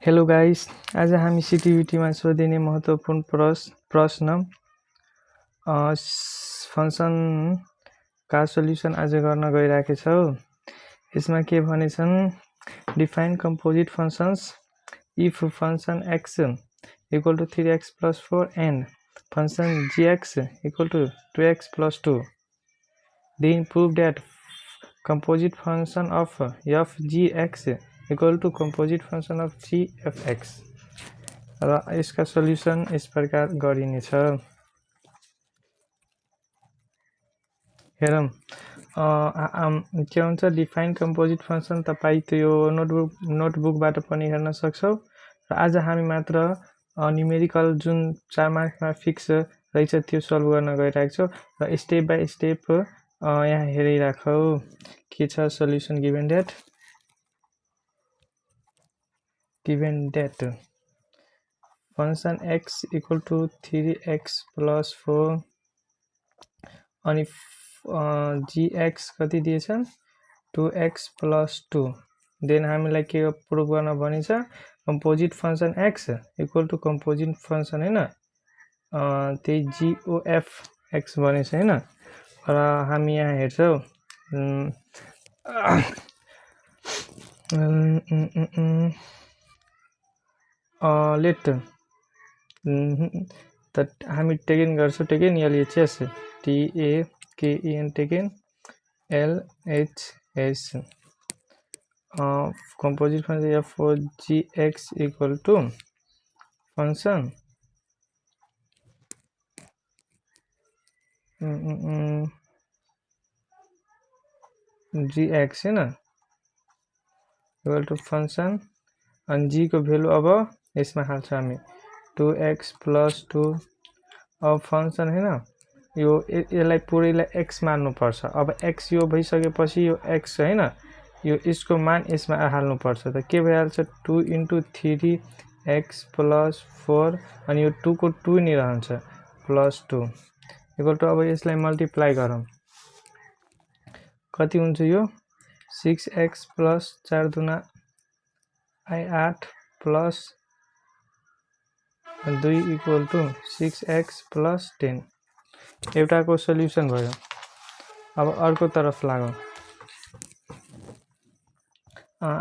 Hello guys, आज हामी सिटिभिटीमा सोधिने महत्त्वपूर्ण प्रश्न फंक्शनका सोल्युसन आज गर्न गइरहेका छौं। यसमा के भनेछन्, define composite functions if function x equal to 3x plus 4 and function gx equal to 2x plus 2. Then prove that composite function of f gx equal to composite function of g of x. र यसका solution इस प्रकार गरिनेछ। हेरौं के हुन्छ define composite function तपाई त्यो नोटबुकबाट पनि हेर्न सक्छौ। र आज हामी मात्र न्यूमेरिकल जुन 4 मार्कमा फिक्स रहेछ त्यो सल्भ गर्न गइरहेको छौं र स्टेप बाइ स्टेप यहाँ हेरिराखौ के छ solution given that function x equal to 3x plus 4 अनि gx कति दिएछन् 2x plus 2 देन हामीलाई के प्रुभ गर्न भनिन्छ composite function x equal to composite function हैन त्यही g of x भनिन्छ हैन। र हामी यहाँ हेर्छौ लेट हामी टेकन गर्छौ taken LHS TAKEN taken LHS composite function f for gx equal to function gx है ना equal to function and g को भेल्यु अब यसमा हाल्छ हामी 2x plus 2 अब फंक्शन है ना यो यसलाई पुरैलाई x मान्नु पर्छ। अब x यो भइसकेपछि यो x हैन यो यसको मान यसमा हाल्नु पर्छ त के भइहाल्छ 2 into 3x plus 4 अनि यो 2 को 2 नै रहन्छ plus 2 इक्वल टु अब यसलाई मल्टिप्लाई गरौँ कति हुन्छ यो 6x plus 4 दुना 8 plus 2 equal to 6x plus 10 एउटाको सोल्युसन भयो। अब अर्को तरफ लागौं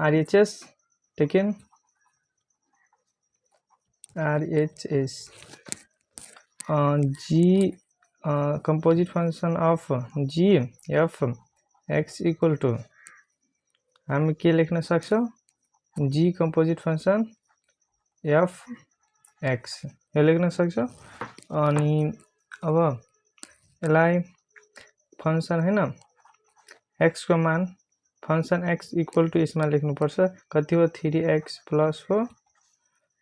RHS taken RHS g composite function of g f x equal to हामी के लेख्न सक्छौ g composite function f x यो लेख्न सक्छौ। अनि अब यसलाई फंक्शन हैन x को मान फंक्शन x इक्वल टु यसमा लेख्नु पर्छ कति हो 3x plus 4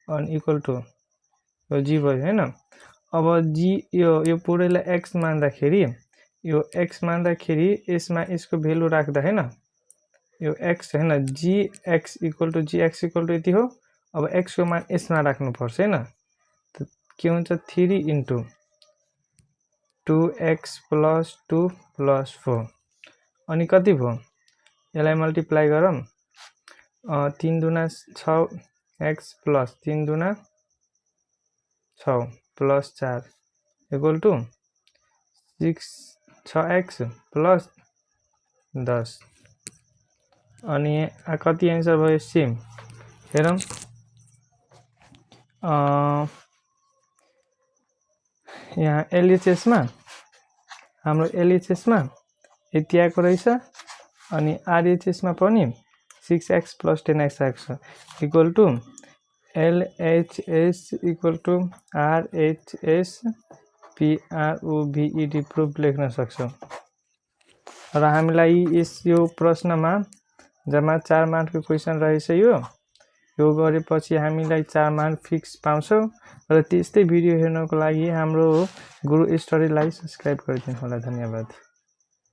अनि इक्वल टु यो g भयो हैन। अब g यो पुरैलाई x मान्दाखेरि यो x मान्दाखेरि यसमा यसको भेल्यु राख्दा हैन यो x हैन gx इक्वल टु यति हो। अब x को मान यसमा राख्नु पर्छ हैन त के हुन्छ 3 into 2x plus 2 plus 4 अनि कति भयो यसलाई मल्टिप्लाई गरौँ 3 दुना 6 x plus 3 दुना 6 plus 4 equal to 6x plus 10 अनि कति आन्सर भयो सेम हेरौँ यहाँ LHS मा हाम्रो LHS मा यति आएको रहेछ अनि RHS मा पनि 6x plus 10x आएको छ equal to LHS equal to RHS PROVED proof लेख्न सक्छौ। र हामीलाई यो प्रश्नमा जम्मा 4 मार्कको क्वेशन रहेछ यो गरेपछि हामीलाई 4 मार्क फिक्स पाउँछौ। र त्यस्तै भिडियो हेर्नको लागि हाम्रो गुरु स्टडीलाई सब्स्क्राइब गरिदिनु होला। धन्यवाद।